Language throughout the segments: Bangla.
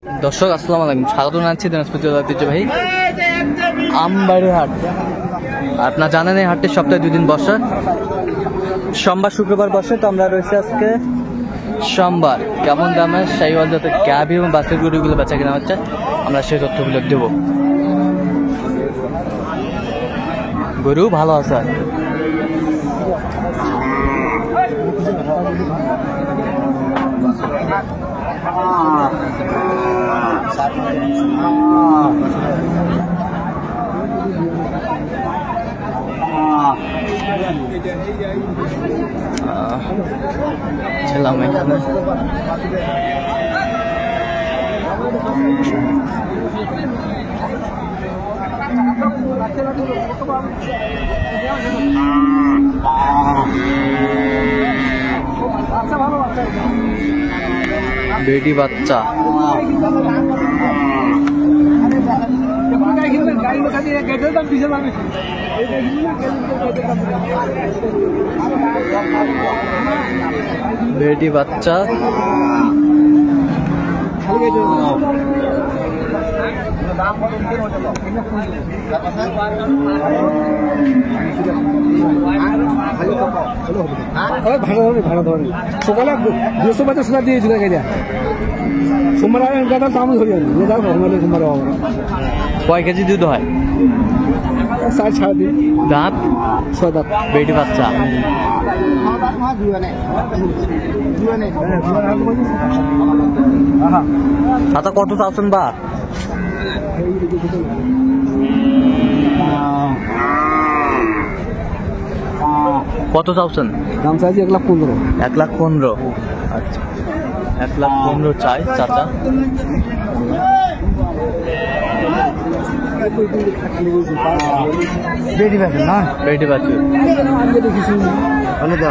দর্শক আসসালামু আলাইকুম, স্বাগত জানাচ্ছি দিনাজপুর জেলার ঐতিহ্যবাহী আমবাড়ি হাট। আপনারা জানেন এই হাটটি সপ্তাহে 2 দিন বসে, সোমবার শুক্রবার বসে। তো আমরা রয়েছে আজকে সোমবার। কেমন দামে শাহিওয়াল জাতের গাভী এবং বাছুর গরুগুলো বেচা কেনা হচ্ছে, আমরা সেই তথ্যগুলো দেবো। গরু ভালো আছে। ছিলাম এখানে। বেটি বাচ্চা, বেটি বাচ্চা ভাড়া ধরে সকালে 250 টাকা দিয়েছিল সোমবার দাম ধরি সোমবার কয় কেজি দুধ হয়? 4.5 দিন। দাঁত 6 দাঁত। বেটি বাচ্চা। আচ্ছা, কত চাচ্ছেন বা? কত চাচ্ছেন? দাম চাইছি 1,15,000। 1,15,000। আচ্ছা, 1,15,000 চাই চাচা। বেটি বাছুর না? বেটি বাছুর। ভালো তো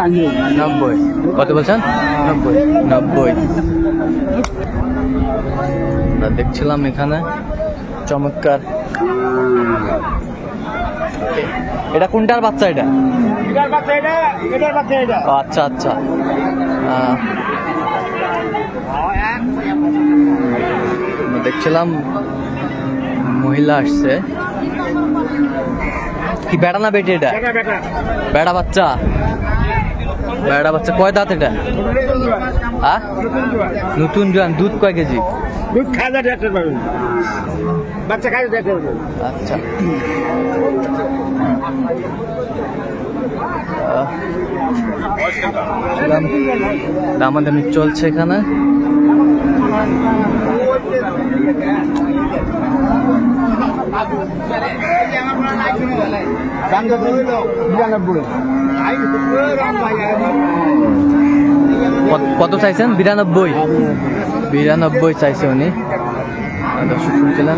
90। কত বলছেন? 90। আমরা দেখছিলাম এখানে চমৎকার। এটা কোনটার বাচ্চা? এটা আচ্ছা আচ্ছা। দেখছিলাম মহিলা আসছে। কি বেড়া না বেটি? এটা বেড়া বাচ্চা। বেড়া বাচ্চা। কয় দাঁত এটা? নতুন জোয়ান। দুধ কয় কেজি? দুধ খায় না, বাচ্চা খায়। আচ্ছা, দামাদামি চলছে এখানে। কত চাইছেন? 92। 92 চাইছে উনি। দর্শক শুনছিলেন।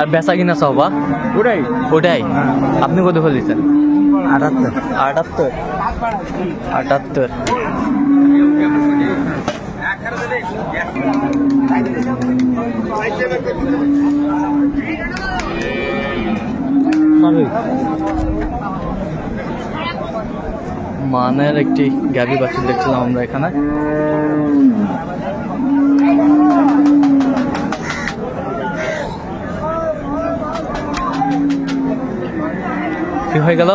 আর বেচা কিনা সবা ওটাই। আপনি কত বলেছেন? 78। মানের একটি গাভী বাছুর দেখছিলাম আমরা এখানে। কি হয়ে গেল?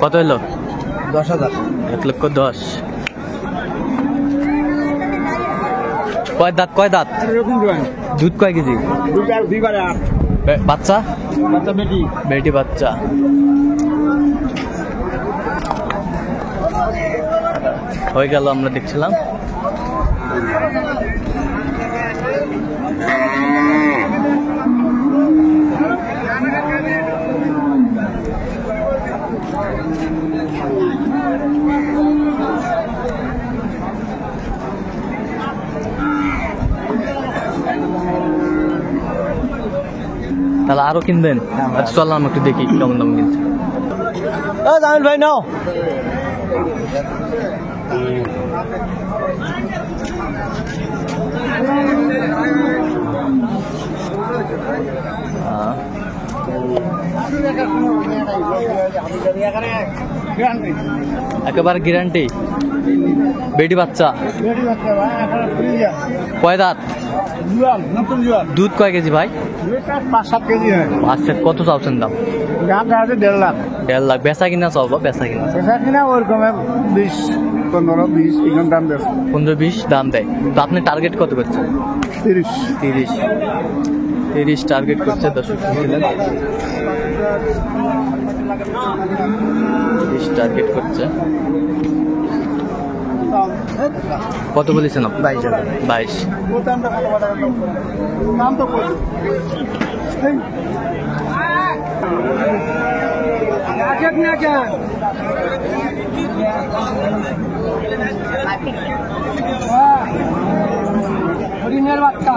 কত এলো? 10,000। 1,10,000। কয় দাঁত? দুধ কয় কেজি? বাচ্চা বেটি বাচ্চা। হয়ে গেল আমরা দেখছিলাম। তাহলে আরো কিনবেন? আচ্ছা, চললাম একটু দেখি কেমন দাম কিনছে। জামিল ভাই নাও। একেবারে গ্যারান্টি। বেটি বাচ্চা কয় দাঁত? নতুন জোয়ান দুধ কয় কেজি ভাই? 5-7 কেজি হয়। আচ্ছা, কত চাচ্ছেন দাম? দাম আছে 1.5 লাখ। 1.5 লাখ। বেচা কিনা চাও? বেচা কিনা পেশা কিনা ওরকম 20-15-20 এখান দাম দেয় 15-20 দাম দেয়। তো আপনি টার্গেট কত করছেন? 30। 30 টার্গেট করছে। দর্শক শুনছিলেন, 30 টার্গেট করছে। কত বলেছেন আপনি? 22। নাম তো হরিণের বাচ্চা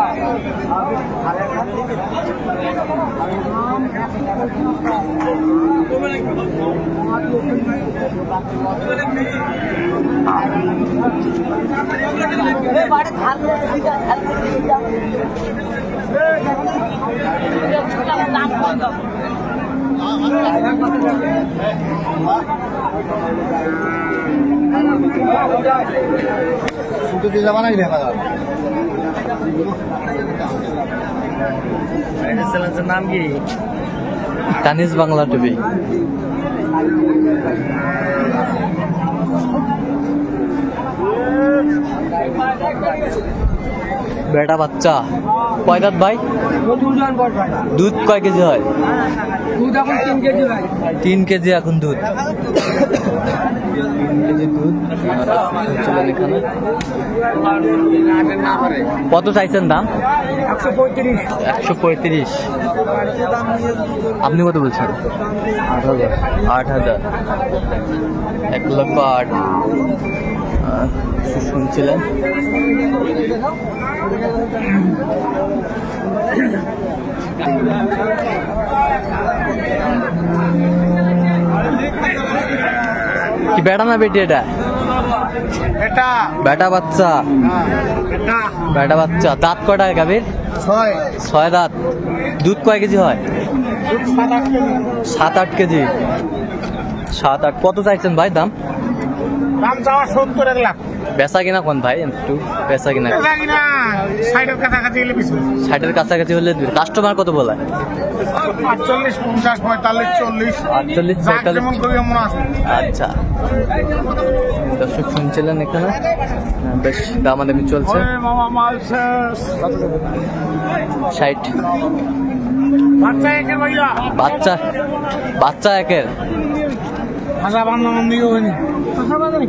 নাম কি? তানিজ বাংলা টিভি। বেটা বাচ্চা কয় দাঁত ভাই? দুধ কয় কেজি হয়? দুধ এখন 3 কেজি ভাই। 3 কেজি এখন দুধ। 3 কেজি দুধ চলেন এখানে। কত চাইছেন দাম? 135। 135। আপনি কত বলছেন? 8,000। 1,08,000 শুনছিলেন। কি বেটা না বেটি এটা? এটা বেটা বাচ্চা। এটা বেটা বাচ্চা। দাঁত কয়টা গাভীর? 6 দাঁত। দুধ কয় কেজি হয়? 7-8 কেজি। 7-8। কত চাইছেন ভাই দাম? দাম চাওয়া 70 লাখ। বেচা কিনা কোন ভাই? একটু বেচা কিনা। পেশা কিনা 60 কাছাকাছি গেলে কিছু। 60-এর কাছাকাছি হলে কাস্টমার কত বলে? 48, 50, 45, 40। 48, যাক 45। যেমন করি এমন আছে। আচ্ছা, দর্শক শুনছিলেন এখানে বেশ দামাদামি চলছে। ওরে মামা মাল শেষ। 60। বাচ্চা একের ভাইয়া। বাচ্চা একের। ভাষা বান্ধব দিও হয়নি। ভাষা বান্ধব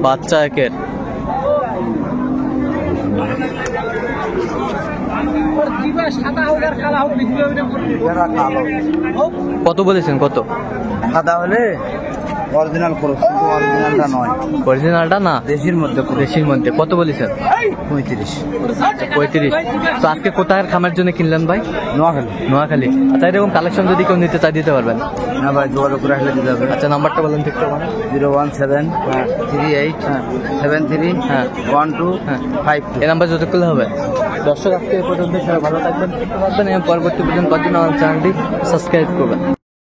বাচ্চা একের। কত বলেছেন? কত সাদা হলে অরিজিনাল করো, কিন্তু অরিজিনালটা নয়, অরিজিনালটা না, দেশির মধ্যে করো। দেশির মধ্যে। কত বলেছেন? 35। 35। তো আজকে কোথায় খামার জন্য কিনলেন ভাই? নোয়াখালী। আচ্ছা, এরকম কালেকশন যদি কেউ নিতে চাই দিতে পারবেন? না ভাই, যোগাযোগ করে আসলে দিতে হবে। আচ্ছা, নাম্বারটা বলেন ঠিক করে। 01738731252। এই নাম্বার যোগাযোগ করলে হবে। দর্শক, আজকে এই পর্যন্ত। সবাই ভালো থাকবেন, সুস্থ থাকবেন এবং পরবর্তী পর্যন্ত আমার চ্যানেলটি সাবস্ক্রাইব করবেন।